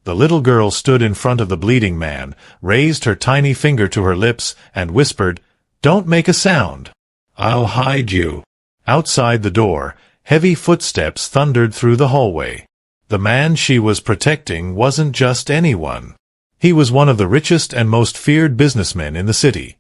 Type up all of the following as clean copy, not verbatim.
The little girl stood in front of the bleeding man, raised her tiny finger to her lips, and whispered, "Don't make a sound. I'll hide you." Outside the door, heavy footsteps thundered through the hallway. The man she was protecting wasn't just anyone. He was one of the richest and most feared businessmen in the city.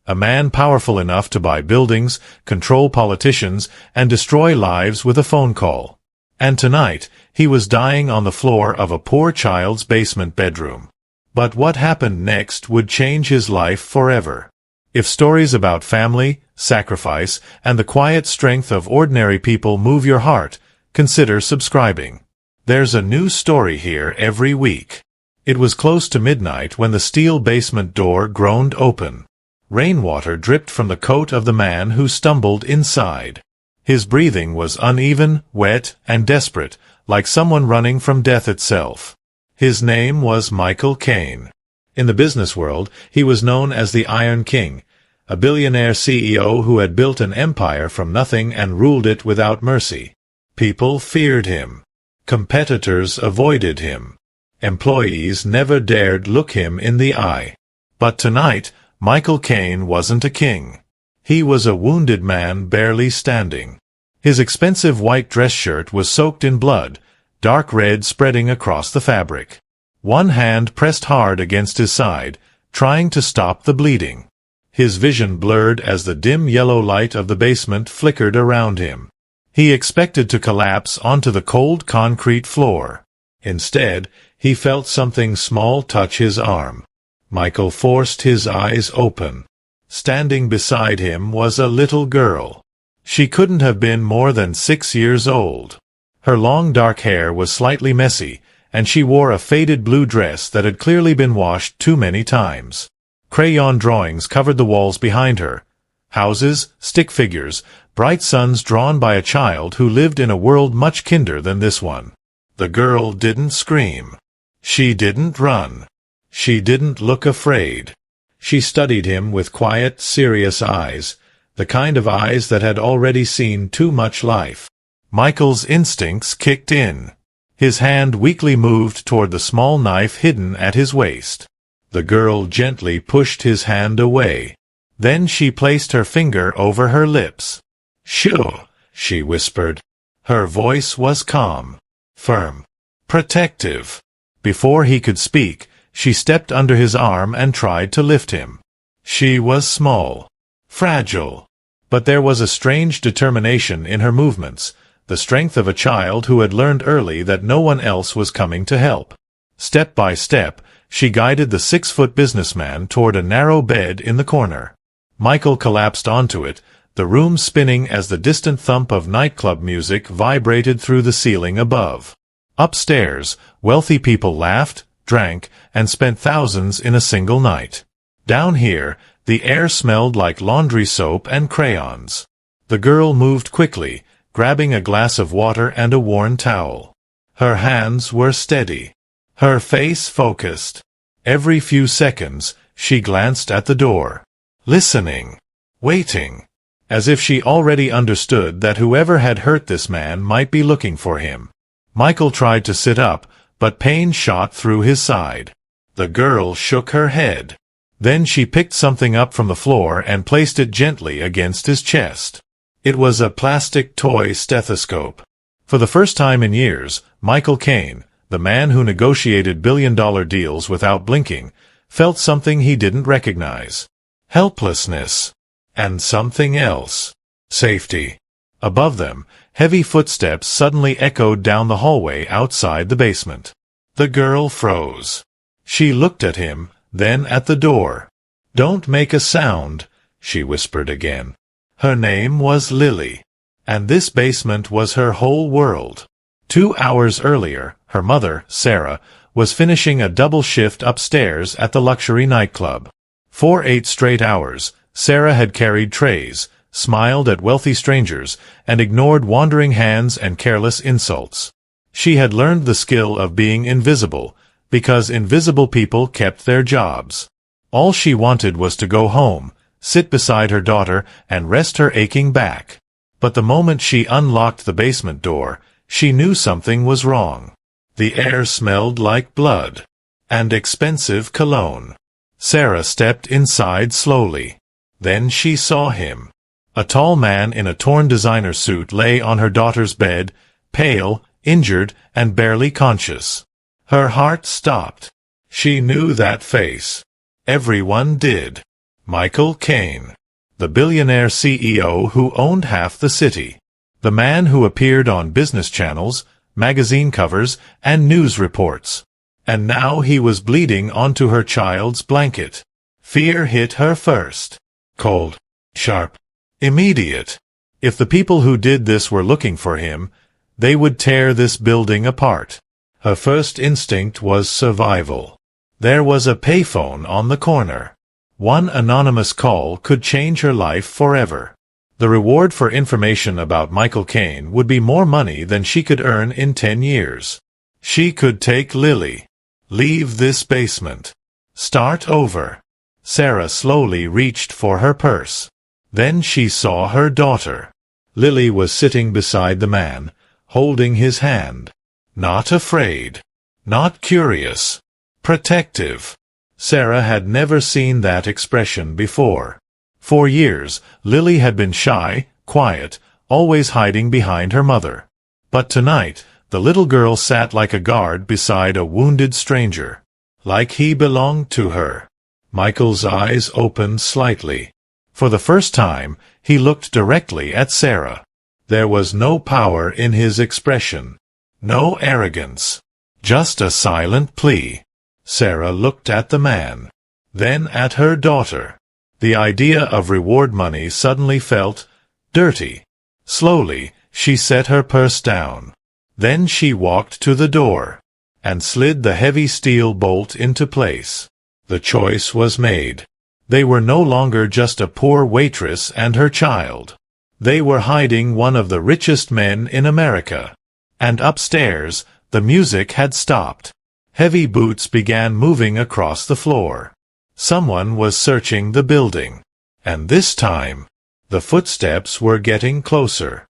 A man powerful enough to buy buildings, control politicians, and destroy lives with a phone call. And tonight, he was dying on the floor of a poor child's basement bedroom. But what happened next would change his life forever. If stories about family, sacrifice, and the quiet strength of ordinary people move your heart, consider subscribing. There's a new story here every week. It was close to midnight when the steel basement door groaned open. Rainwater dripped from the coat of the man who stumbled inside. His breathing was uneven, wet, and desperate, like someone running from death itself. His name was Michael Caine. In the business world, he was known as the Iron King, a billionaire CEO who had built an empire from nothing and ruled it without mercy. People feared him. Competitors avoided him. Employees never dared look him in the eye. But tonight, Michael Caine wasn't a king. He was a wounded man barely standing. His expensive white dress shirt was soaked in blood, dark red spreading across the fabric. One hand pressed hard against his side, trying to stop the bleeding. His vision blurred as the dim yellow light of the basement flickered around him. He expected to collapse onto the cold concrete floor. Instead, he felt something small touch his arm. Michael forced his eyes open. Standing beside him was a little girl. She couldn't have been more than 6 years old. Her long dark hair was slightly messy, and she wore a faded blue dress that had clearly been washed too many times. Crayon drawings covered the walls behind her. Houses, stick figures, bright suns drawn by a child who lived in a world much kinder than this one. The girl didn't scream. She didn't run. She didn't look afraid. She studied him with quiet, serious eyes, the kind of eyes that had already seen too much life. Michael's instincts kicked in. His hand weakly moved toward the small knife hidden at his waist. The girl gently pushed his hand away. Then she placed her finger over her lips. "Shoo," she whispered. Her voice was calm, firm, protective. Before he could speak, she stepped under his arm and tried to lift him. She was small, fragile, but there was a strange determination in her movements, the strength of a child who had learned early that no one else was coming to help. Step by step, she guided the 6-foot businessman toward a narrow bed in the corner. Michael collapsed onto it, the room spinning as the distant thump of nightclub music vibrated through the ceiling above. Upstairs, wealthy people laughed, drank, and spent thousands in a single night. Down here, the air smelled like laundry soap and crayons. The girl moved quickly, grabbing a glass of water and a worn towel. Her hands were steady. Her face focused. Every few seconds, she glanced at the door. Listening. Waiting. As if she already understood that whoever had hurt this man might be looking for him. Michael tried to sit up, but pain shot through his side. The girl shook her head. Then she picked something up from the floor and placed it gently against his chest. It was a plastic toy stethoscope. For the first time in years, Michael Caine, the man who negotiated billion-dollar deals without blinking, felt something he didn't recognize. Helplessness. And something else. Safety. Above them, heavy footsteps suddenly echoed down the hallway outside the basement. The girl froze. She looked at him, then at the door. "Don't make a sound," she whispered again. Her name was Lily. And this basement was her whole world. 2 hours earlier, her mother, Sarah, was finishing a double shift upstairs at the luxury nightclub. For 8 straight hours, Sarah had carried trays, smiled at wealthy strangers, and ignored wandering hands and careless insults. She had learned the skill of being invisible, because invisible people kept their jobs. All she wanted was to go home, sit beside her daughter, and rest her aching back. But the moment she unlocked the basement door, she knew something was wrong. The air smelled like blood and expensive cologne. Sarah stepped inside slowly. Then she saw him. A tall man in a torn designer suit lay on her daughter's bed, pale, injured, and barely conscious. Her heart stopped. She knew that face. Everyone did. Michael Caine, the billionaire CEO who owned half the city. The man who appeared on business channels, magazine covers, and news reports. And now he was bleeding onto her child's blanket. Fear hit her first. Cold, sharp, immediate. If the people who did this were looking for him, they would tear this building apart. Her first instinct was survival. There was a payphone on the corner. One anonymous call could change her life forever. The reward for information about Michael Caine would be more money than she could earn in 10 years. She could take Lily. Leave this basement. Start over. Sarah slowly reached for her purse. Then she saw her daughter. Lily was sitting beside the man, holding his hand. Not afraid. Not curious. Protective. Sarah had never seen that expression before. For years, Lily had been shy, quiet, always hiding behind her mother. But tonight, the little girl sat like a guard beside a wounded stranger. Like he belonged to her. Michael's eyes opened slightly. For the first time, he looked directly at Sarah. There was no power in his expression. No arrogance. Just a silent plea. Sarah looked at the man. Then at her daughter. The idea of reward money suddenly felt dirty. Slowly, she set her purse down. Then she walked to the door and slid the heavy steel bolt into place. The choice was made. They were no longer just a poor waitress and her child. They were hiding one of the richest men in America. And upstairs, the music had stopped. Heavy boots began moving across the floor. Someone was searching the building. And this time, the footsteps were getting closer.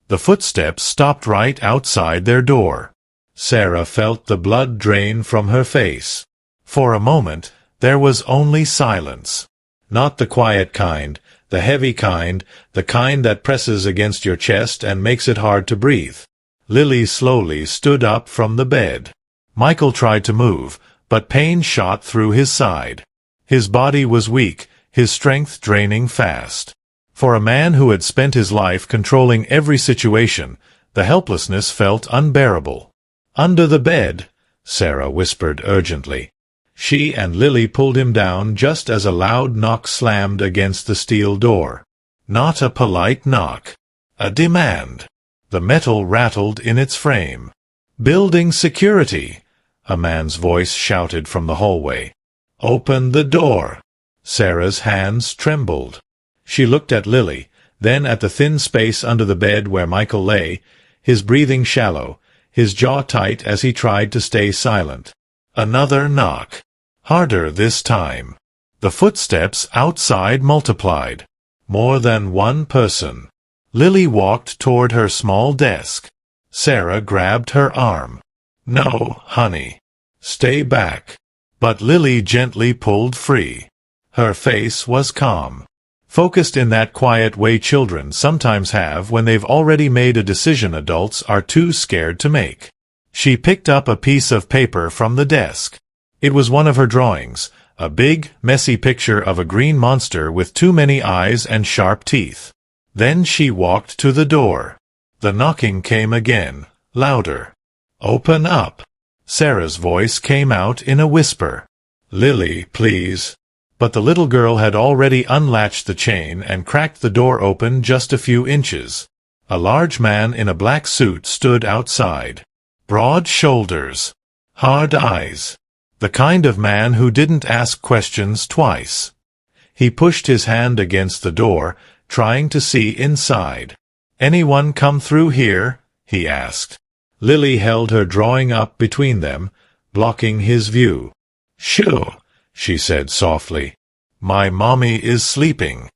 The footsteps stopped right outside their door. Sarah felt the blood drain from her face. For a moment, there was only silence. Not the quiet kind, the heavy kind, the kind that presses against your chest and makes it hard to breathe. Lily slowly stood up from the bed. Michael tried to move, but pain shot through his side. His body was weak, his strength draining fast. For a man who had spent his life controlling every situation, the helplessness felt unbearable. "Under the bed," Sarah whispered urgently. She and Lily pulled him down just as a loud knock slammed against the steel door. Not a polite knock. A demand. The metal rattled in its frame. "Building security," a man's voice shouted from the hallway. "Open the door." Sarah's hands trembled. She looked at Lily, then at the thin space under the bed where Michael lay, his breathing shallow, his jaw tight as he tried to stay silent. Another knock. Harder this time. The footsteps outside multiplied. More than one person. Lily walked toward her small desk. Sarah grabbed her arm. "No, honey. Stay back." But Lily gently pulled free. Her face was calm. Focused in that quiet way children sometimes have when they've already made a decision adults are too scared to make. She picked up a piece of paper from the desk. It was one of her drawings, a big, messy picture of a green monster with too many eyes and sharp teeth. Then she walked to the door. The knocking came again, louder. "Open up." Sarah's voice came out in a whisper. "Lily, please." But the little girl had already unlatched the chain and cracked the door open just a few inches. A large man in a black suit stood outside. Broad shoulders. Hard eyes. The kind of man who didn't ask questions twice. He pushed his hand against the door, trying to see inside. "Anyone come through here?" he asked. Lily held her drawing up between them, blocking his view. "Shoo," she said softly. "My mommy is sleeping."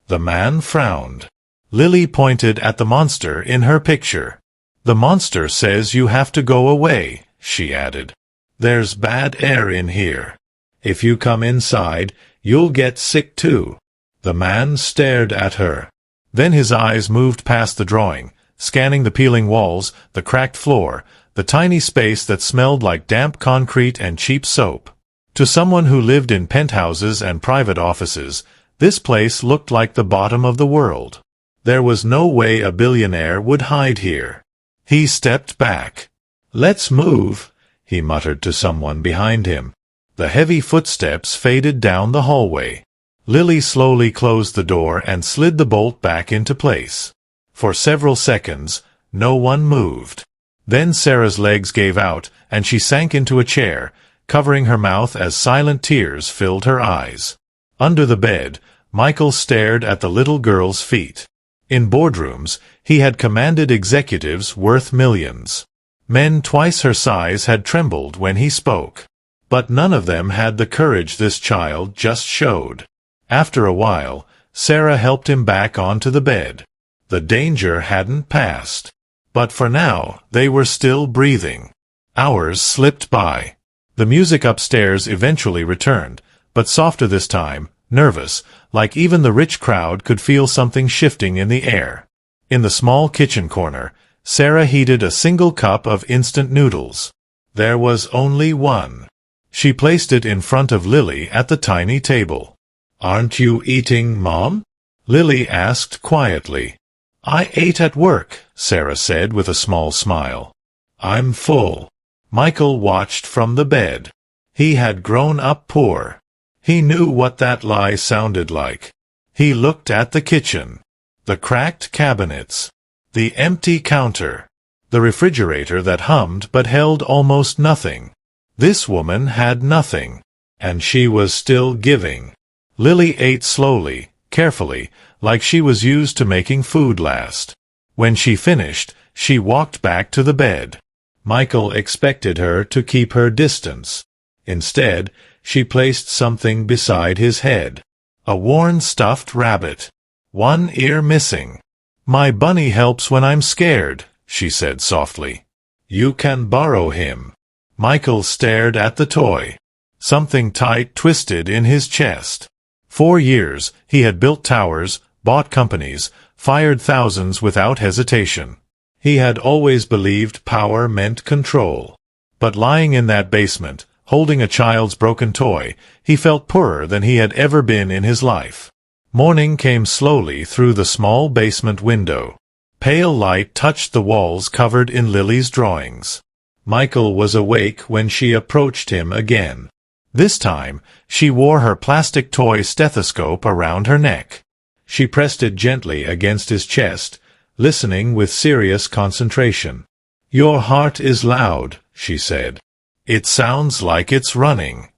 The man frowned. Lily pointed at the monster in her picture. "The monster says you have to go away," she added. "There's bad air in here. If you come inside, you'll get sick too." The man stared at her. Then his eyes moved past the drawing, scanning the peeling walls, the cracked floor, the tiny space that smelled like damp concrete and cheap soap. To someone who lived in penthouses and private offices, this place looked like the bottom of the world. There was no way a billionaire would hide here. He stepped back. "Let's move," he muttered to someone behind him. The heavy footsteps faded down the hallway. Lily slowly closed the door and slid the bolt back into place. For several seconds, no one moved. Then Sarah's legs gave out, and she sank into a chair, covering her mouth as silent tears filled her eyes. Under the bed, Michael stared at the little girl's feet. In boardrooms, he had commanded executives worth millions. Men twice her size had trembled when he spoke. But none of them had the courage this child just showed. After a while, Sarah helped him back onto the bed. The danger hadn't passed. But for now, they were still breathing. Hours slipped by. The music upstairs eventually returned, but softer this time, nervous, like even the rich crowd could feel something shifting in the air. In the small kitchen corner, Sarah heated a single cup of instant noodles. There was only one. She placed it in front of Lily at the tiny table. "Aren't you eating, Mom?" Lily asked quietly. "I ate at work," Sarah said with a small smile. "I'm full." Michael watched from the bed. He had grown up poor. He knew what that lie sounded like. He looked at the kitchen. The cracked cabinets. The empty counter. The refrigerator that hummed but held almost nothing. This woman had nothing. And she was still giving. Lily ate slowly, carefully, like she was used to making food last. When she finished, she walked back to the bed. Michael expected her to keep her distance. Instead, she placed something beside his head. A worn stuffed rabbit. One ear missing. "My bunny helps when I'm scared," she said softly. "You can borrow him." Michael stared at the toy. Something tight twisted in his chest. 4 years, he had built towers, bought companies, fired thousands without hesitation. He had always believed power meant control. But lying in that basement, holding a child's broken toy, he felt poorer than he had ever been in his life. Morning came slowly through the small basement window. Pale light touched the walls covered in Lily's drawings. Michael was awake when she approached him again. This time, she wore her plastic toy stethoscope around her neck. She pressed it gently against his chest, listening with serious concentration. "Your heart is loud," she said. "It sounds like it's running."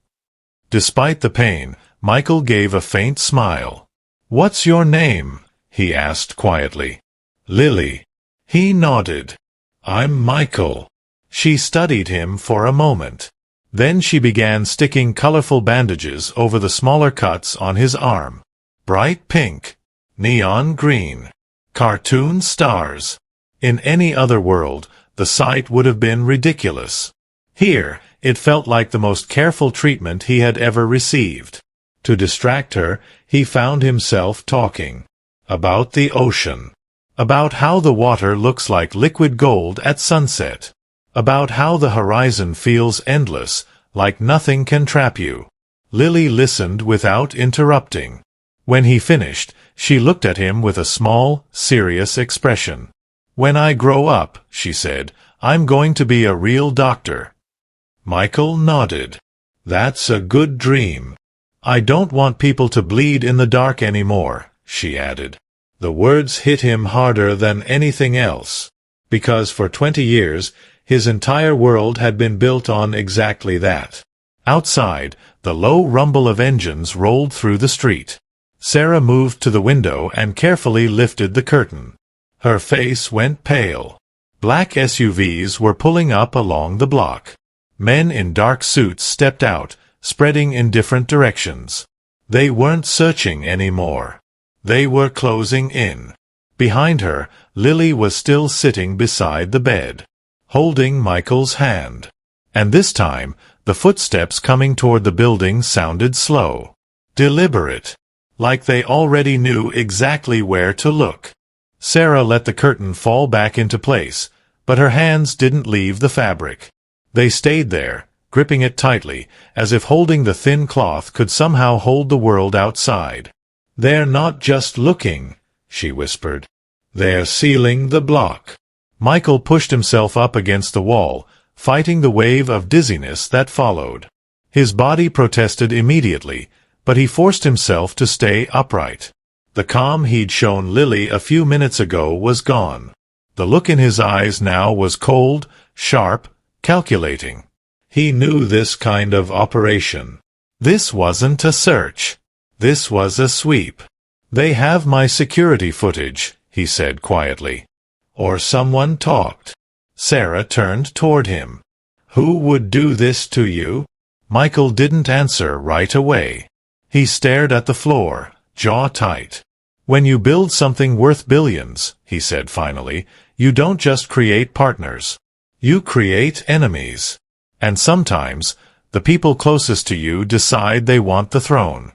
Despite the pain, Michael gave a faint smile. "What's your name?" he asked quietly. "Lily." He nodded. "I'm Michael." She studied him for a moment. Then she began sticking colorful bandages over the smaller cuts on his arm. Bright pink. Neon green. Cartoon stars. In any other world, the sight would have been ridiculous. Here, it felt like the most careful treatment he had ever received. To distract her, he found himself talking. About the ocean. About how the water looks like liquid gold at sunset. About how the horizon feels endless, like nothing can trap you. Lily listened without interrupting. When he finished, she looked at him with a small, serious expression. "When I grow up," she said, "I'm going to be a real doctor." Michael nodded. "That's a good dream." "I don't want people to bleed in the dark anymore," she added. The words hit him harder than anything else. Because for 20 years, his entire world had been built on exactly that. Outside, the low rumble of engines rolled through the street. Sarah moved to the window and carefully lifted the curtain. Her face went pale. Black SUVs were pulling up along the block. Men in dark suits stepped out, spreading in different directions. They weren't searching anymore. They were closing in. Behind her, Lily was still sitting beside the bed, holding Michael's hand. And this time, the footsteps coming toward the building sounded slow, deliberate, like they already knew exactly where to look. Sarah let the curtain fall back into place, but her hands didn't leave the fabric. They stayed there, gripping it tightly, as if holding the thin cloth could somehow hold the world outside. "They're not just looking," she whispered. "They're sealing the block." Michael pushed himself up against the wall, fighting the wave of dizziness that followed. His body protested immediately, but he forced himself to stay upright. The calm he'd shown Lily a few minutes ago was gone. The look in his eyes now was cold, sharp, calculating. He knew this kind of operation. This wasn't a search. This was a sweep. "They have my security footage," he said quietly. "Or someone talked." Sarah turned toward him. "Who would do this to you?" Michael didn't answer right away. He stared at the floor, jaw tight. "When you build something worth billions," he said finally, "you don't just create partners. You create enemies. And sometimes, the people closest to you decide they want the throne."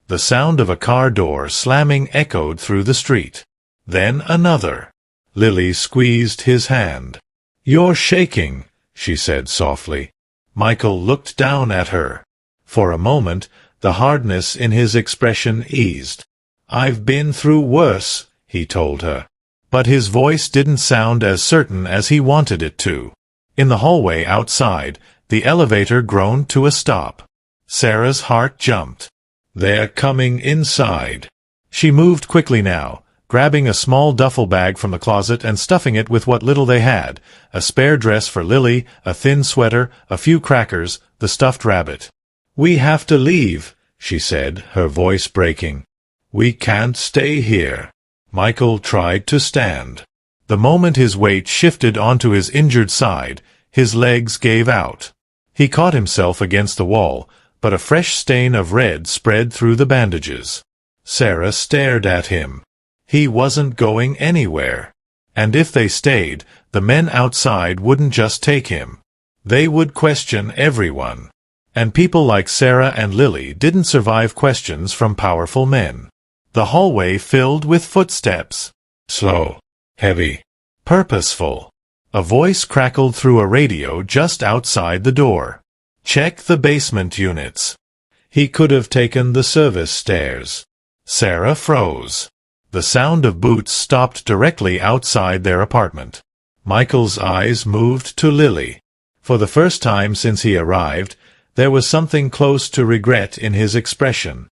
The sound of a car door slamming echoed through the street. Then another. Lily squeezed his hand. "You're shaking," she said softly. Michael looked down at her. For a moment, the hardness in his expression eased. "I've been through worse," he told her. But his voice didn't sound as certain as he wanted it to. In the hallway outside, the elevator groaned to a stop. Sarah's heart jumped. "They're coming inside." She moved quickly now, grabbing a small duffel bag from the closet and stuffing it with what little they had, a spare dress for Lily, a thin sweater, a few crackers, the stuffed rabbit. "We have to leave," she said, her voice breaking. "We can't stay here." Michael tried to stand. The moment his weight shifted onto his injured side, his legs gave out. He caught himself against the wall, but a fresh stain of red spread through the bandages. Sarah stared at him. He wasn't going anywhere. And if they stayed, the men outside wouldn't just take him. They would question everyone. And people like Sarah and Lily didn't survive questions from powerful men. The hallway filled with footsteps. Slow, heavy, purposeful. A voice crackled through a radio just outside the door. "Check the basement units." He could have taken the service stairs. Sarah froze. The sound of boots stopped directly outside their apartment. Michael's eyes moved to Lily. For the first time since he arrived, there was something close to regret in his expression.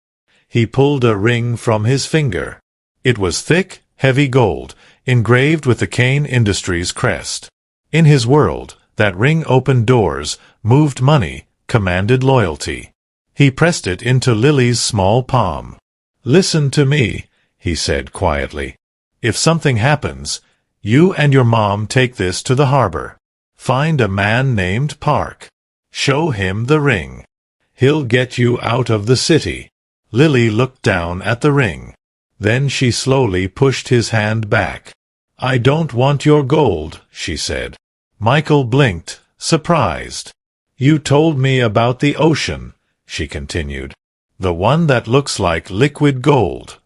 He pulled a ring from his finger. It was thick, heavy gold, engraved with the Kane Industries crest. In his world, that ring opened doors, moved money, commanded loyalty. He pressed it into Lily's small palm. "Listen to me," he said quietly. "If something happens, you and your mom take this to the harbor. Find a man named Park. Show him the ring. He'll get you out of the city." Lily looked down at the ring. Then she slowly pushed his hand back. "I don't want your gold," she said. Michael blinked, surprised. "You told me about the ocean," she continued. "The one that looks like liquid gold."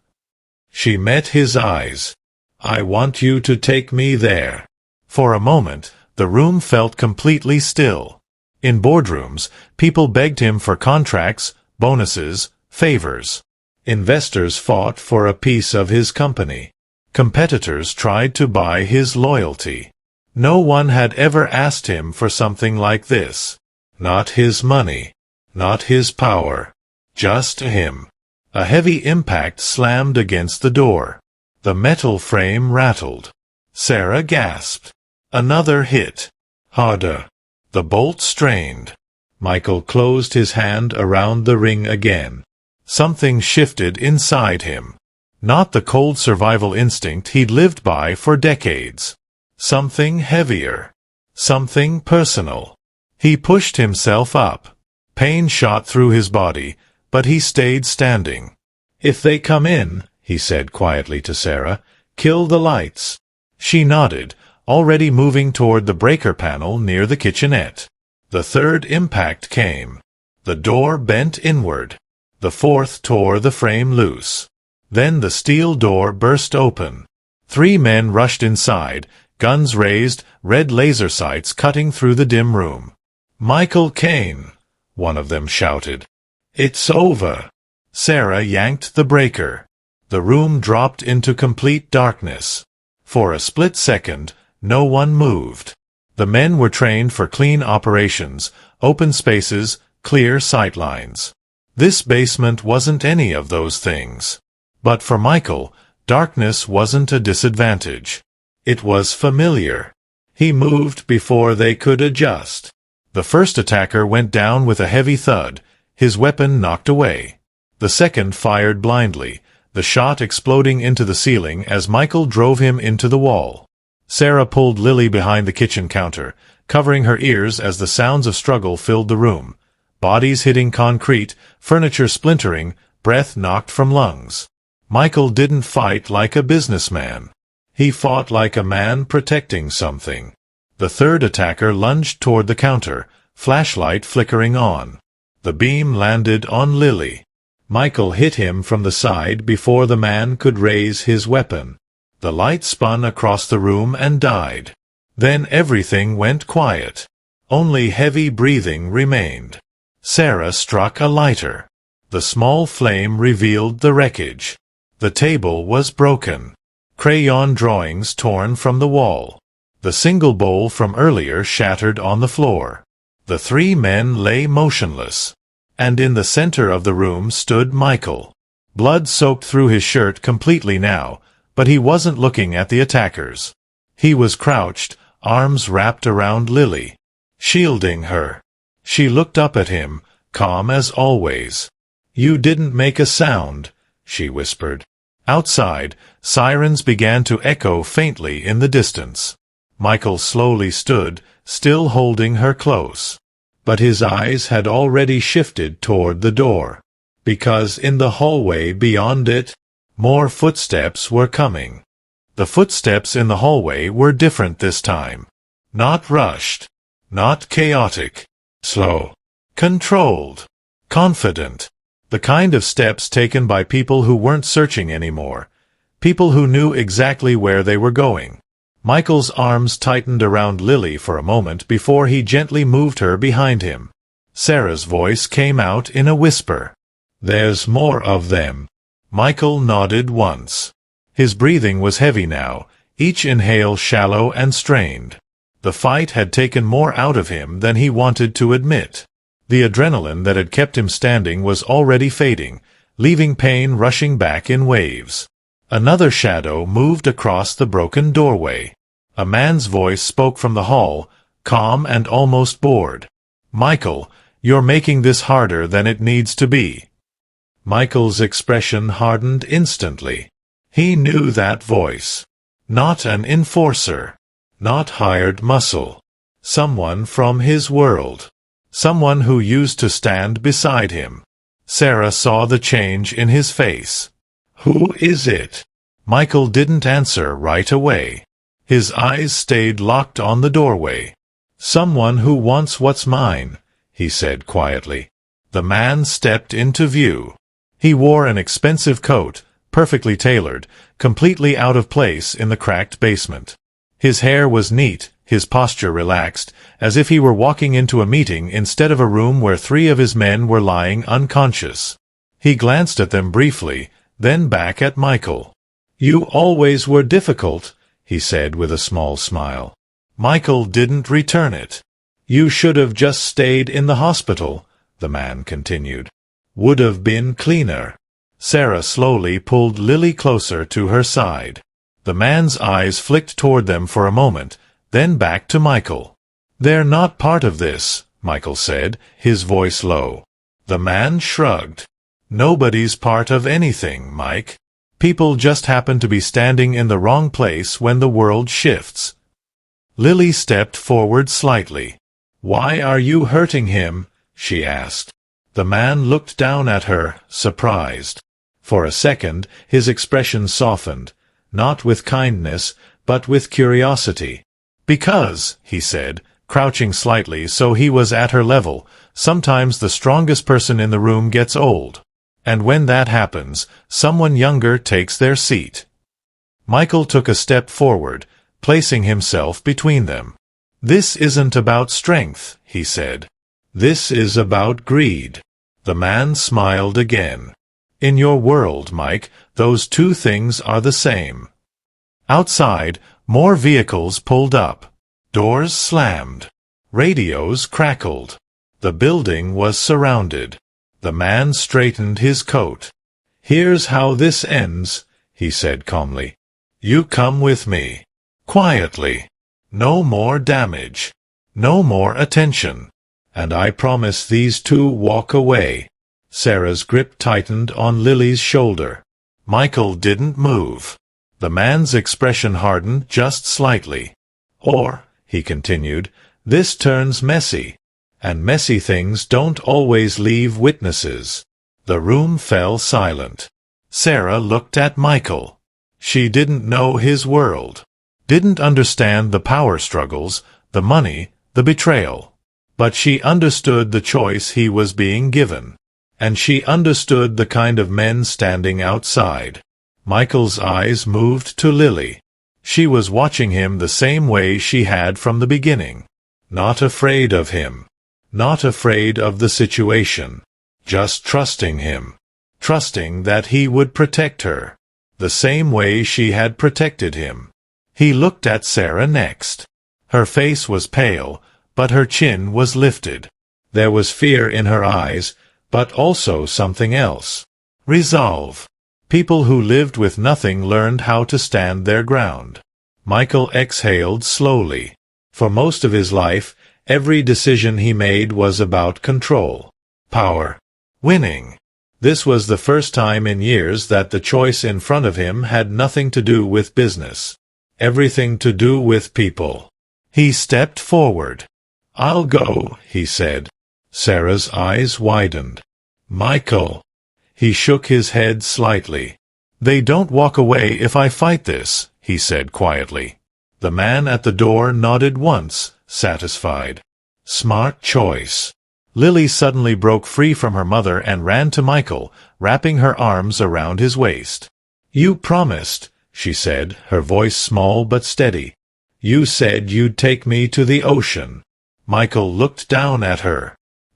She met his eyes. "I want you to take me there." For a moment, the room felt completely still. In boardrooms, people begged him for contracts, bonuses, favors. Investors fought for a piece of his company. Competitors tried to buy his loyalty. No one had ever asked him for something like this. Not his money. Not his power. Just him. A heavy impact slammed against the door. The metal frame rattled. Sarah gasped. Another hit. Harder. The bolt strained. Michael closed his hand around the ring again. Something shifted inside him. Not the cold survival instinct he'd lived by for decades. Something heavier. Something personal. He pushed himself up. Pain shot through his body, but he stayed standing. "If they come in," he said quietly to Sarah, "kill the lights." She nodded, already moving toward the breaker panel near the kitchenette. The third impact came. The door bent inward. The fourth tore the frame loose. Then the steel door burst open. 3 men rushed inside, guns raised, red laser sights cutting through the dim room. "Michael Caine," one of them shouted. "It's over." Sarah yanked the breaker. The room dropped into complete darkness. For a split second, no one moved. The men were trained for clean operations, open spaces, clear sightlines. This basement wasn't any of those things. But for Michael, darkness wasn't a disadvantage. It was familiar. He moved before they could adjust. The first attacker went down with a heavy thud, his weapon knocked away. The second fired blindly, the shot exploding into the ceiling as Michael drove him into the wall. Sarah pulled Lily behind the kitchen counter, covering her ears as the sounds of struggle filled the room. Bodies hitting concrete, furniture splintering, breath knocked from lungs. Michael didn't fight like a businessman. He fought like a man protecting something. The third attacker lunged toward the counter, flashlight flickering on. The beam landed on Lily. Michael hit him from the side before the man could raise his weapon. The light spun across the room and died. Then everything went quiet. Only heavy breathing remained. Sarah struck a lighter. The small flame revealed the wreckage. The table was broken. Crayon drawings torn from the wall. The single bowl from earlier shattered on the floor. The 3 men lay motionless. And in the center of the room stood Michael. Blood soaked through his shirt completely now, but he wasn't looking at the attackers. He was crouched, arms wrapped around Lily, shielding her. She looked up at him, calm as always. "You didn't make a sound," she whispered. Outside, sirens began to echo faintly in the distance. Michael slowly stood, still holding her close. But his eyes had already shifted toward the door. Because in the hallway beyond it, more footsteps were coming. The footsteps in the hallway were different this time. Not rushed. Not chaotic. Slow. Controlled. Confident. The kind of steps taken by people who weren't searching anymore. People who knew exactly where they were going. Michael's arms tightened around Lily for a moment before he gently moved her behind him. Sarah's voice came out in a whisper. "There's more of them." Michael nodded once. His breathing was heavy now, each inhale shallow and strained. The fight had taken more out of him than he wanted to admit. The adrenaline that had kept him standing was already fading, leaving pain rushing back in waves. Another shadow moved across the broken doorway. A man's voice spoke from the hall, calm and almost bored. "Michael, you're making this harder than it needs to be." Michael's expression hardened instantly. He knew that voice. Not an enforcer. Not hired muscle. Someone from his world. Someone who used to stand beside him. Sarah saw the change in his face. "Who is it?" Michael didn't answer right away. His eyes stayed locked on the doorway. "Someone who wants what's mine," he said quietly. The man stepped into view. He wore an expensive coat, perfectly tailored, completely out of place in the cracked basement. His hair was neat, his posture relaxed, as if he were walking into a meeting instead of a room where 3 of his men were lying unconscious. He glanced at them briefly, then back at Michael. "You always were difficult," he said with a small smile. Michael didn't return it. "You should have just stayed in the hospital," the man continued. "Would have been cleaner." Sarah slowly pulled Lily closer to her side. The man's eyes flicked toward them for a moment, then back to Michael. "They're not part of this," Michael said, his voice low. The man shrugged. "Nobody's part of anything, Mike. People just happen to be standing in the wrong place when the world shifts." Lily stepped forward slightly. "Why are you hurting him?" she asked. The man looked down at her, surprised. For a second, his expression softened, not with kindness, but with curiosity. "Because," he said, crouching slightly so he was at her level. Sometimes the strongest person in the room gets old. And when that happens, someone younger takes their seat. Michael took a step forward, placing himself between them. "This isn't about strength," he said. "This is about greed." The man smiled again. "In your world, Mike, those two things are the same." Outside, more vehicles pulled up. Doors slammed. Radios crackled. The building was surrounded. The man straightened his coat. "Here's how this ends," he said calmly. "You come with me. Quietly. No more damage. No more attention. And I promise these two walk away." Sarah's grip tightened on Lily's shoulder. Michael didn't move. The man's expression hardened just slightly. "Or," he continued, "this turns messy. And messy things don't always leave witnesses." The room fell silent. Sarah looked at Michael. She didn't know his world. Didn't understand the power struggles, the money, the betrayal. But she understood the choice he was being given. And she understood the kind of men standing outside. Michael's eyes moved to Lily. She was watching him the same way she had from the beginning. Not afraid of him. Not afraid of the situation. Just trusting him. Trusting that he would protect her. The same way she had protected him. He looked at Sarah next. Her face was pale, but her chin was lifted. There was fear in her eyes, but also something else. Resolve. People who lived with nothing learned how to stand their ground. Michael exhaled slowly. For most of his life, every decision he made was about control. Power. Winning. This was the first time in years that the choice in front of him had nothing to do with business. Everything to do with people. He stepped forward. "I'll go," he said. Sarah's eyes widened. "Michael." He shook his head slightly. "They don't walk away if I fight this," he said quietly. The man at the door nodded once, satisfied. Smart choice. Lily suddenly broke free from her mother and ran to Michael, wrapping her arms around his waist. "You promised," she said, her voice small but steady. "You said you'd take me to the ocean." Michael looked down at her.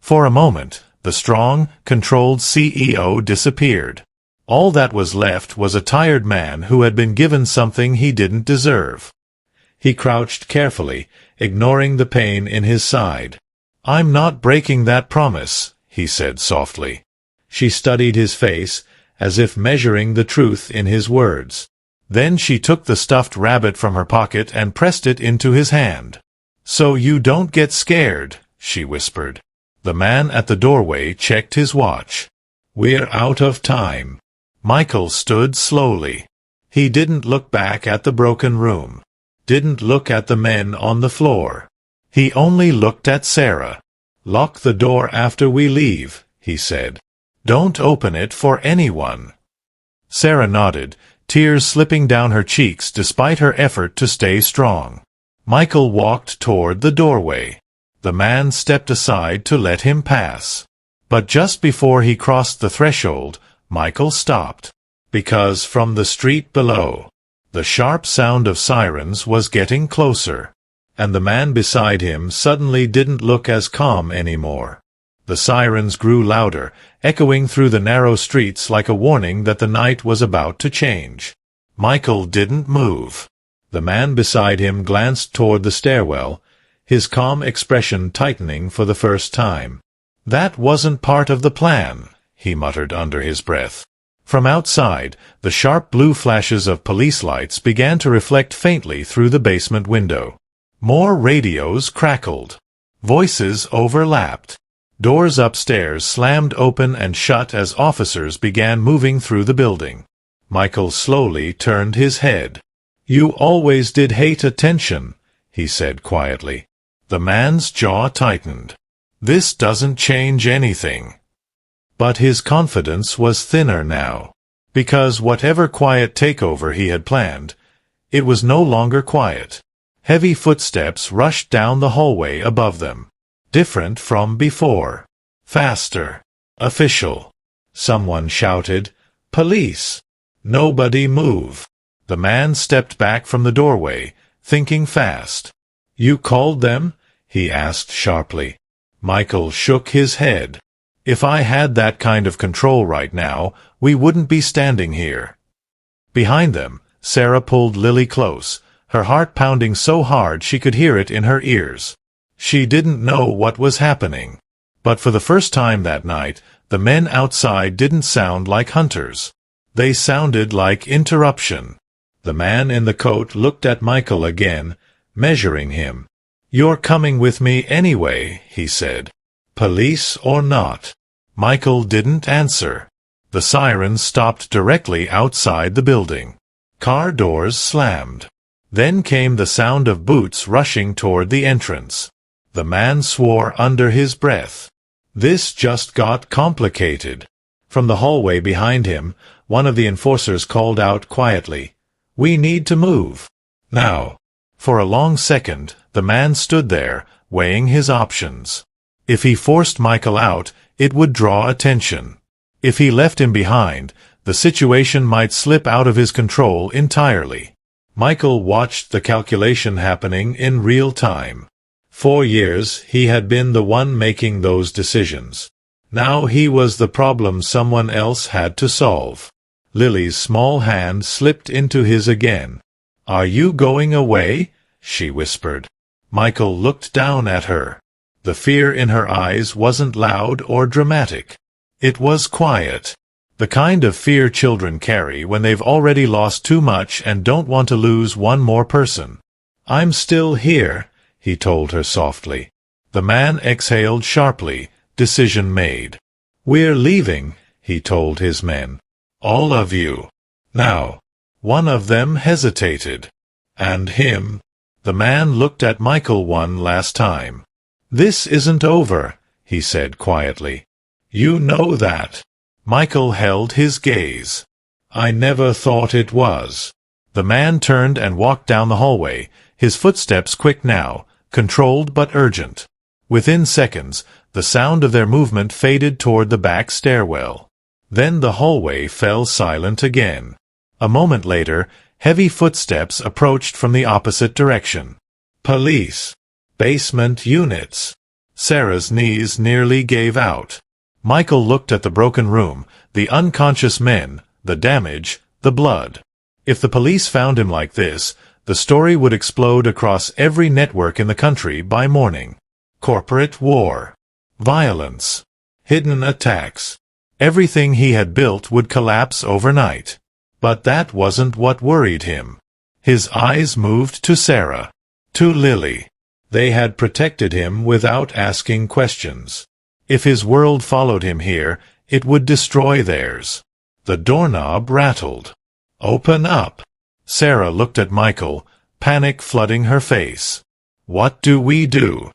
For a moment, the strong, controlled CEO disappeared. All that was left was a tired man who had been given something he didn't deserve. He crouched carefully, ignoring the pain in his side. "I'm not breaking that promise," he said softly. She studied his face, as if measuring the truth in his words. Then she took the stuffed rabbit from her pocket and pressed it into his hand. "So you don't get scared," she whispered. The man at the doorway checked his watch. "We're out of time." Michael stood slowly. He didn't look back at the broken room. Didn't look at the men on the floor. He only looked at Sarah. "Lock the door after we leave," he said. "Don't open it for anyone." Sarah nodded, tears slipping down her cheeks despite her effort to stay strong. Michael walked toward the doorway. The man stepped aside to let him pass. But just before he crossed the threshold, Michael stopped. Because from the street below, the sharp sound of sirens was getting closer. And the man beside him suddenly didn't look as calm anymore. The sirens grew louder, echoing through the narrow streets like a warning that the night was about to change. Michael didn't move. The man beside him glanced toward the stairwell, his calm expression tightening for the first time. "That wasn't part of the plan," he muttered under his breath. From outside, the sharp blue flashes of police lights began to reflect faintly through the basement window. More radios crackled. Voices overlapped. Doors upstairs slammed open and shut as officers began moving through the building. Michael slowly turned his head. "You always did hate attention," he said quietly. The man's jaw tightened. "This doesn't change anything." But his confidence was thinner now. Because whatever quiet takeover he had planned, it was no longer quiet. Heavy footsteps rushed down the hallway above them. Different from before. Faster. Official. Someone shouted, "Police!" Nobody move. The man stepped back from the doorway, thinking fast. "You called them?" he asked sharply. Michael shook his head. "If I had that kind of control right now, we wouldn't be standing here." Behind them, Sarah pulled Lily close, her heart pounding so hard she could hear it in her ears. She didn't know what was happening. But for the first time that night, the men outside didn't sound like hunters. They sounded like interruption. The man in the coat looked at Michael again, measuring him. "You're coming with me anyway," he said. "Police or not?" Michael didn't answer. The sirens stopped directly outside the building. Car doors slammed. Then came the sound of boots rushing toward the entrance. The man swore under his breath. This just got complicated. From the hallway behind him, one of the enforcers called out quietly, "We need to move. Now." For a long second, the man stood there, weighing his options. If he forced Michael out, it would draw attention. If he left him behind, the situation might slip out of his control entirely. Michael watched the calculation happening in real time. 4 years he had been the one making those decisions. Now he was the problem someone else had to solve. Lily's small hand slipped into his again. "Are you going away?" she whispered. Michael looked down at her. The fear in her eyes wasn't loud or dramatic. It was quiet. The kind of fear children carry when they've already lost too much and don't want to lose one more person. "I'm still here," he told her softly. The man exhaled sharply, decision made. "We're leaving," he told his men. "All of you. Now." One of them hesitated. "And him?" The man looked at Michael one last time. "This isn't over," he said quietly. "You know that." Michael held his gaze. "I never thought it was." The man turned and walked down the hallway, his footsteps quick now, controlled but urgent. Within seconds, the sound of their movement faded toward the back stairwell. Then the hallway fell silent again. A moment later, heavy footsteps approached from the opposite direction. "Police. Basement units." Sarah's knees nearly gave out. Michael looked at the broken room, the unconscious men, the damage, the blood. If the police found him like this, the story would explode across every network in the country by morning. Corporate war. Violence. Hidden attacks. Everything he had built would collapse overnight. But that wasn't what worried him. His eyes moved to Sarah. To Lily. They had protected him without asking questions. If his world followed him here, it would destroy theirs. The doorknob rattled. "Open up." Sarah looked at Michael, panic flooding her face. "What do we do?"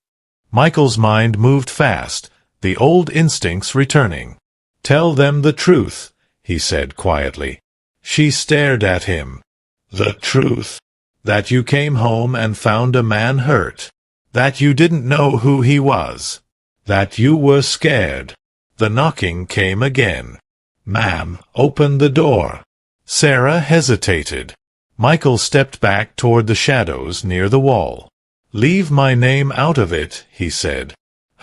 Michael's mind moved fast, the old instincts returning. "Tell them the truth," he said quietly. She stared at him. "The truth? That you came home and found a man hurt? That you didn't know who he was? That you were scared?" The knocking came again. "Ma'am, open the door." Sarah hesitated. Michael stepped back toward the shadows near the wall. "Leave my name out of it," he said.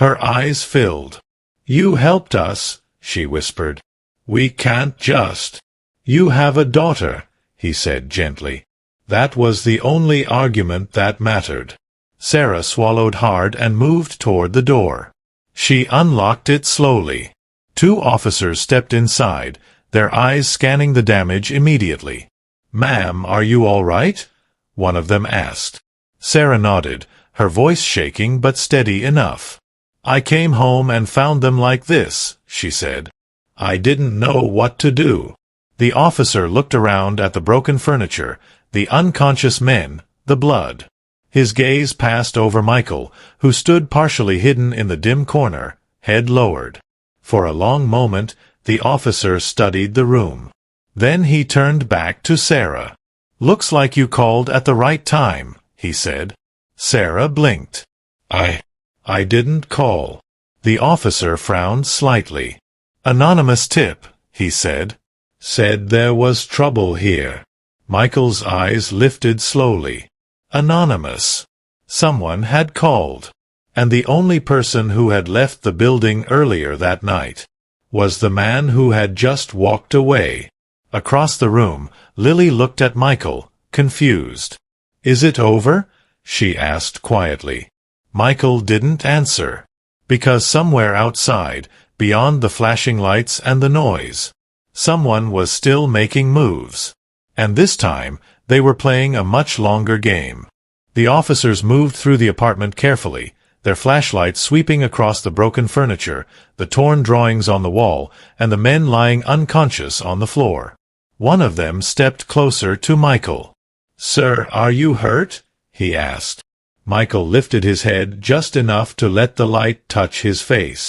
Her eyes filled. "You helped us," she whispered. "We can't just." "You have a daughter," he said gently. That was the only argument that mattered. Sarah swallowed hard and moved toward the door. She unlocked it slowly. 2 officers stepped inside, their eyes scanning the damage immediately. "Ma'am, are you all right?" one of them asked. Sarah nodded, her voice shaking but steady enough. "I came home and found them like this," she said. "I didn't know what to do." The officer looked around at the broken furniture, the unconscious men, the blood. His gaze passed over Michael, who stood partially hidden in the dim corner, head lowered. For a long moment, the officer studied the room. Then he turned back to Sarah. "Looks like you called at the right time," he said. Sarah blinked. I didn't call. The officer frowned slightly. Anonymous tip, he said. Said there was trouble here. Michael's eyes lifted slowly. Anonymous. Someone had called. And the only person who had left the building earlier that night was the man who had just walked away. Across the room, Lily looked at Michael, confused. Is it over? She asked quietly. Michael didn't answer. Because somewhere outside, beyond the flashing lights and the noise, someone was still making moves. And this time, they were playing a much longer game. The officers moved through the apartment carefully, their flashlights sweeping across the broken furniture, the torn drawings on the wall, and the men lying unconscious on the floor. One of them stepped closer to Michael. "Sir, are you hurt?" he asked. Michael lifted his head just enough to let the light touch his face.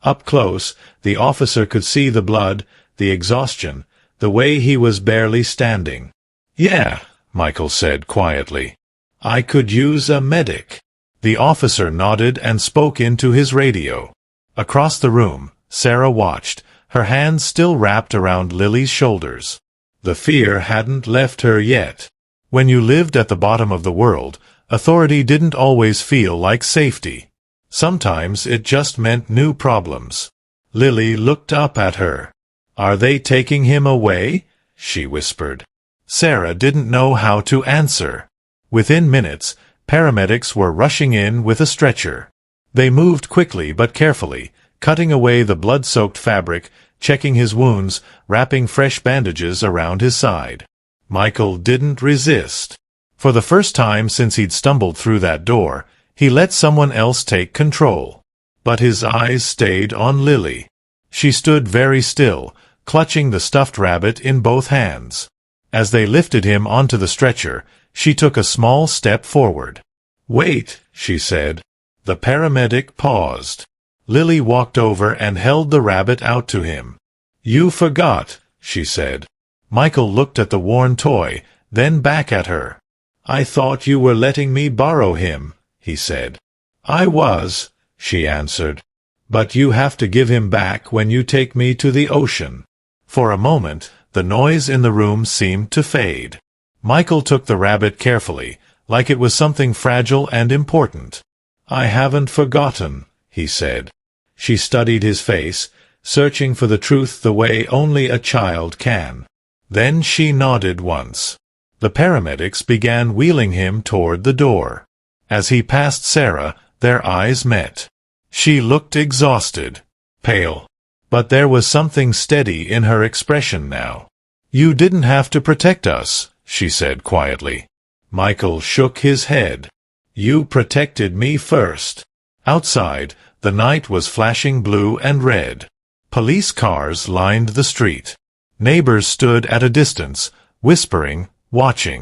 Up close, the officer could see the blood, the exhaustion, the way he was barely standing. "Yeah," Michael said quietly. "I could use a medic." The officer nodded and spoke into his radio. Across the room, Sarah watched, her hands still wrapped around Lily's shoulders. The fear hadn't left her yet. When you lived at the bottom of the world, authority didn't always feel like safety. Sometimes it just meant new problems. Lily looked up at her. "Are they taking him away?" she whispered. Sarah didn't know how to answer. Within minutes, paramedics were rushing in with a stretcher. They moved quickly but carefully, cutting away the blood-soaked fabric, checking his wounds, wrapping fresh bandages around his side. Michael didn't resist. For the first time since he'd stumbled through that door, he let someone else take control. But his eyes stayed on Lily. She stood very still, clutching the stuffed rabbit in both hands. As they lifted him onto the stretcher, she took a small step forward. "Wait," she said. The paramedic paused. Lily walked over and held the rabbit out to him. "You forgot," she said. Michael looked at the worn toy, then back at her. "I thought you were letting me borrow him," he said. "I was," she answered. "But you have to give him back when you take me to the ocean." For a moment, the noise in the room seemed to fade. Michael took the rabbit carefully, like it was something fragile and important. "I haven't forgotten," he said. She studied his face, searching for the truth the way only a child can. Then she nodded once. The paramedics began wheeling him toward the door. As he passed Sarah, their eyes met. She looked exhausted, pale. But there was something steady in her expression now. "You didn't have to protect us," she said quietly. Michael shook his head. "You protected me first." Outside, the night was flashing blue and red. Police cars lined the street. Neighbors stood at a distance, whispering, watching.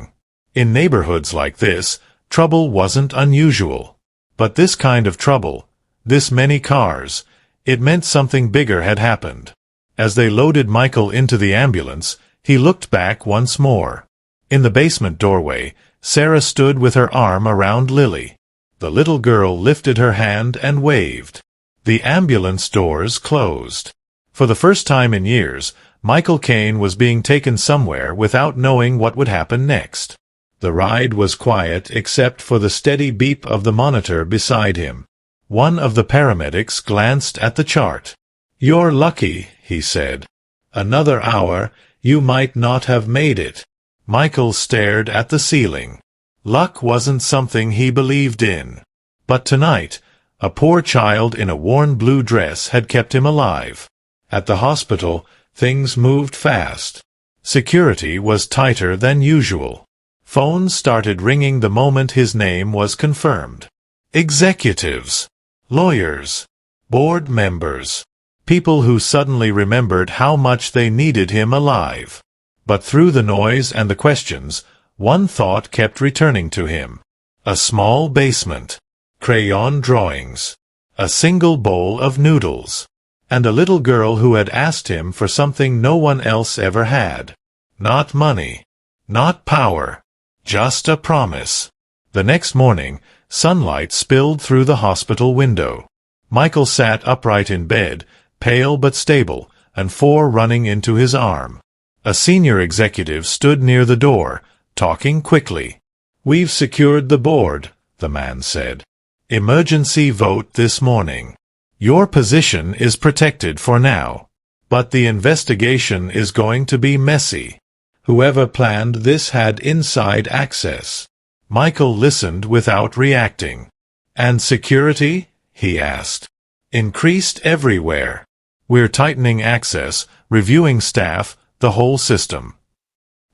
In neighborhoods like this, trouble wasn't unusual. But this kind of trouble, this many cars, it meant something bigger had happened. As they loaded Michael into the ambulance, he looked back once more. In the basement doorway, Sarah stood with her arm around Lily. The little girl lifted her hand and waved. The ambulance doors closed. For the first time in years, Michael Caine was being taken somewhere without knowing what would happen next. The ride was quiet except for the steady beep of the monitor beside him. One of the paramedics glanced at the chart. "You're lucky," he said. "Another hour, you might not have made it." Michael stared at the ceiling. Luck wasn't something he believed in. But tonight, a poor child in a worn blue dress had kept him alive. At the hospital, things moved fast. Security was tighter than usual. Phones started ringing the moment his name was confirmed. Executives, lawyers, board members, people who suddenly remembered how much they needed him alive. But through the noise and the questions, one thought kept returning to him. A small basement, crayon drawings, a single bowl of noodles, and a little girl who had asked him for something no one else ever had. Not money, not power, just a promise. The next morning, sunlight spilled through the hospital window. Michael sat upright in bed, pale but stable, and 4 running into his arm. A senior executive stood near the door, talking quickly. "We've secured the board," the man said. "Emergency vote this morning. Your position is protected for now. But the investigation is going to be messy. Whoever planned this had inside access." Michael listened without reacting. "And security?" he asked. "Increased everywhere. We're tightening access, reviewing staff, the whole system."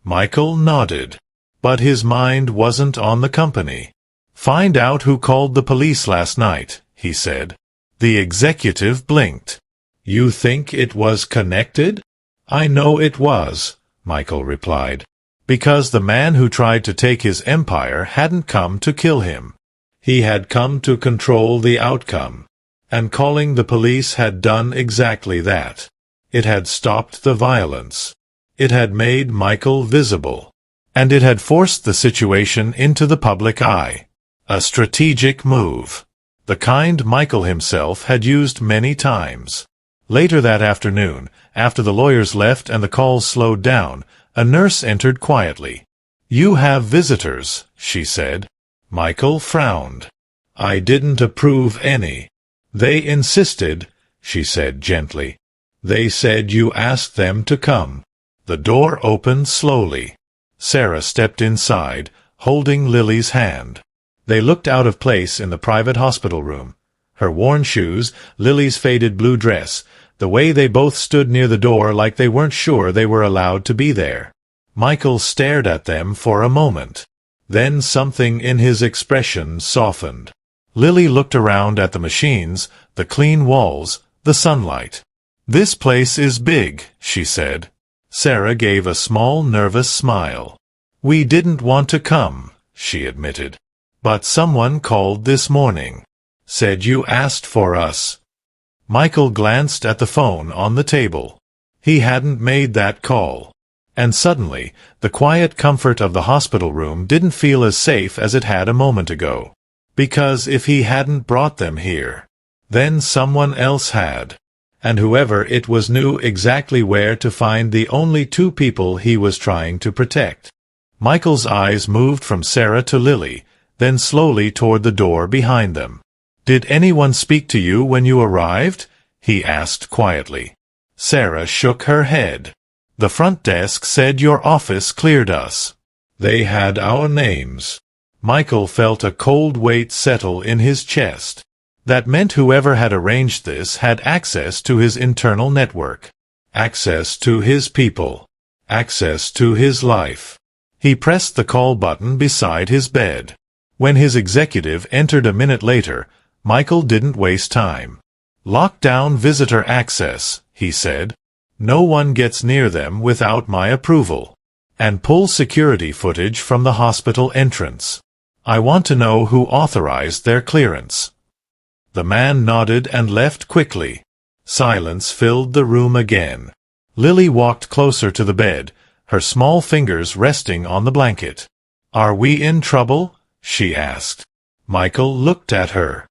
Michael nodded. But his mind wasn't on the company. "Find out who called the police last night," he said. The executive blinked. "You think it was connected?" "I know it was," Michael replied. "Because the man who tried to take his empire hadn't come to kill him. He had come to control the outcome. And calling the police had done exactly that. It had stopped the violence. It had made Michael visible. And it had forced the situation into the public eye. A strategic move. The kind Michael himself had used many times. Later that afternoon, after the lawyers left and the calls slowed down, a nurse entered quietly. "You have visitors," she said. Michael frowned. "I didn't approve any." "They insisted," she said gently. "They said you asked them to come." The door opened slowly. Sarah stepped inside, holding Lily's hand. They looked out of place in the private hospital room. Her worn shoes, Lily's faded blue dress, the way they both stood near the door like they weren't sure they were allowed to be there. Michael stared at them for a moment. Then something in his expression softened. Lily looked around at the machines, the clean walls, the sunlight. "This place is big," she said. Sarah gave a small, nervous smile. "We didn't want to come," she admitted. "But someone called this morning. Said you asked for us." Michael glanced at the phone on the table. He hadn't made that call. And suddenly, the quiet comfort of the hospital room didn't feel as safe as it had a moment ago. Because if he hadn't brought them here, then someone else had. And whoever it was knew exactly where to find the only 2 people he was trying to protect. Michael's eyes moved from Sarah to Lily, then slowly toward the door behind them. "Did anyone speak to you when you arrived?" he asked quietly. Sarah shook her head. "The front desk said your office cleared us. They had our names." Michael felt a cold weight settle in his chest. That meant whoever had arranged this had access to his internal network. Access to his people. Access to his life. He pressed the call button beside his bed. When his executive entered a minute later, Michael didn't waste time. "Lock down visitor access," he said. "No one gets near them without my approval. And pull security footage from the hospital entrance. I want to know who authorized their clearance." The man nodded and left quickly. Silence filled the room again. Lily walked closer to the bed, her small fingers resting on the blanket. "Are we in trouble?" she asked. Michael looked at her.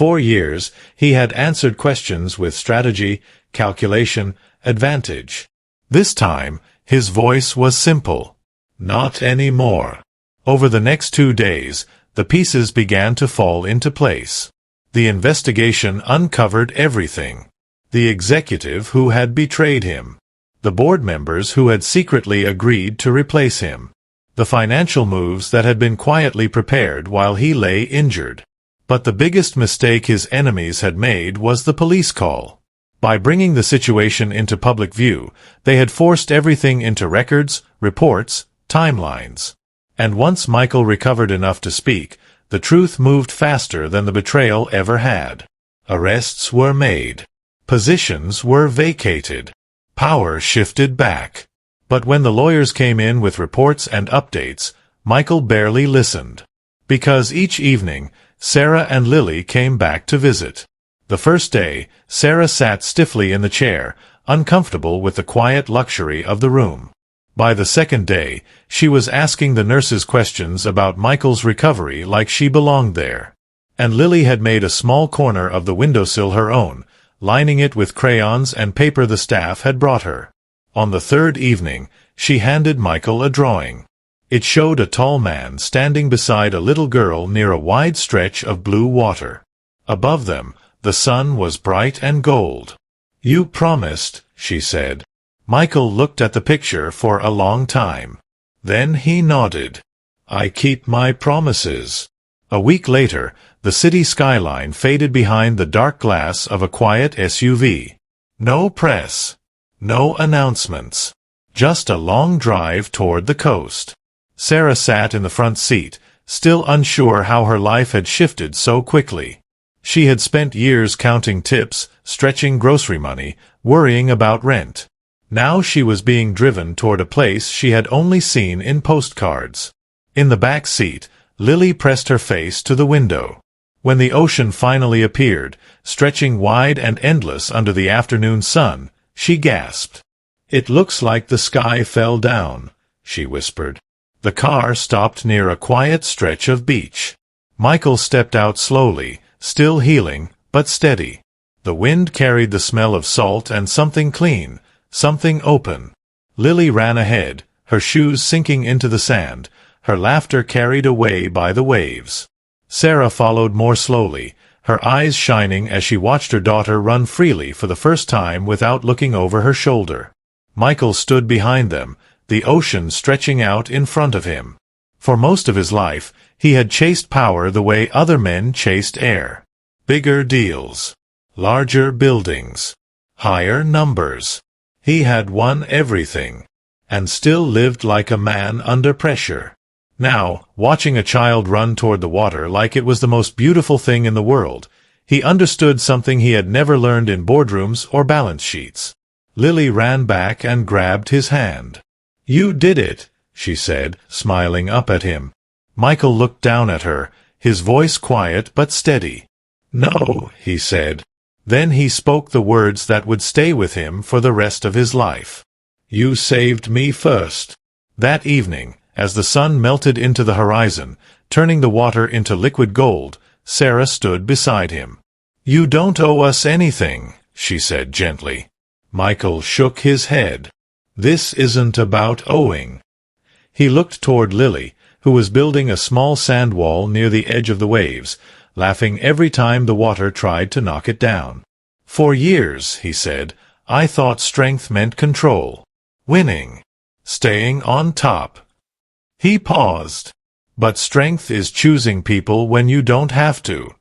For years, he had answered questions with strategy, calculation, advantage. This time, his voice was simple. "Not anymore." Over the next 2 days, the pieces began to fall into place. The investigation uncovered everything. The executive who had betrayed him. The board members who had secretly agreed to replace him. The financial moves that had been quietly prepared while he lay injured. But the biggest mistake his enemies had made was the police call. By bringing the situation into public view, they had forced everything into records, reports, timelines. And once Michael recovered enough to speak, the truth moved faster than the betrayal ever had. Arrests were made. Positions were vacated. Power shifted back. But when the lawyers came in with reports and updates, Michael barely listened. Because each evening, Sarah and Lily came back to visit. The first day, Sarah sat stiffly in the chair, uncomfortable with the quiet luxury of the room. By the second day, she was asking the nurses questions about Michael's recovery like she belonged there. And Lily had made a small corner of the windowsill her own, lining it with crayons and paper the staff had brought her. On the third evening, she handed Michael a drawing. It showed a tall man standing beside a little girl near a wide stretch of blue water. Above them, the sun was bright and gold. "You promised," she said. Michael looked at the picture for a long time. Then he nodded. "I keep my promises." A week later, the city skyline faded behind the dark glass of a quiet SUV. No press. No announcements. Just a long drive toward the coast. Sarah sat in the front seat, still unsure how her life had shifted so quickly. She had spent years counting tips, stretching grocery money, worrying about rent. Now she was being driven toward a place she had only seen in postcards. In the back seat, Lily pressed her face to the window. When the ocean finally appeared, stretching wide and endless under the afternoon sun, she gasped. "It looks like the sky fell down," she whispered. The car stopped near a quiet stretch of beach. Michael stepped out slowly, still healing, but steady. The wind carried the smell of salt and something clean, something open. Lily ran ahead, her shoes sinking into the sand, her laughter carried away by the waves. Sarah followed more slowly, her eyes shining as she watched her daughter run freely for the first time without looking over her shoulder. Michael stood behind them, the ocean stretching out in front of him. For most of his life, he had chased power the way other men chased air. Bigger deals. Larger buildings. Higher numbers. He had won everything. And still lived like a man under pressure. Now, watching a child run toward the water like it was the most beautiful thing in the world, he understood something he had never learned in boardrooms or balance sheets. Lily ran back and grabbed his hand. "You did it," she said, smiling up at him. Michael looked down at her, his voice quiet but steady. "No," he said. Then he spoke the words that would stay with him for the rest of his life. "You saved me first." That evening, as the sun melted into the horizon, turning the water into liquid gold, Sarah stood beside him. "You don't owe us anything," she said gently. Michael shook his head. "This isn't about owing." He looked toward Lily, who was building a small sand wall near the edge of the waves, laughing every time the water tried to knock it down. "For years," he said, "I thought strength meant control. Winning. Staying on top." He paused. "But strength is choosing people when you don't have to."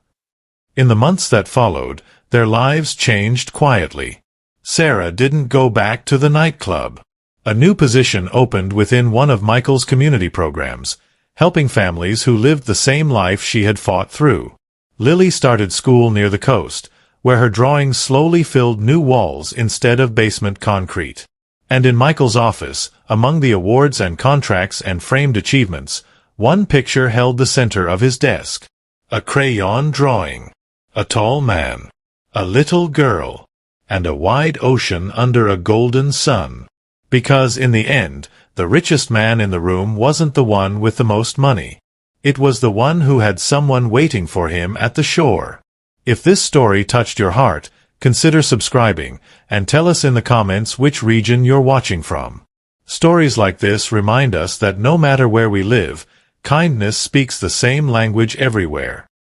In the months that followed, their lives changed quietly. Sarah didn't go back to the nightclub. A new position opened within one of Michael's community programs, helping families who lived the same life she had fought through. Lily started school near the coast, where her drawings slowly filled new walls instead of basement concrete. And in Michael's office, among the awards and contracts and framed achievements, one picture held the center of his desk. A crayon drawing. A tall man. A little girl. And a wide ocean under a golden sun. Because in the end, the richest man in the room wasn't the one with the most money. It was the one who had someone waiting for him at the shore. If this story touched your heart, consider subscribing, and tell us in the comments which region you're watching from. Stories like this remind us that no matter where we live, kindness speaks the same language everywhere.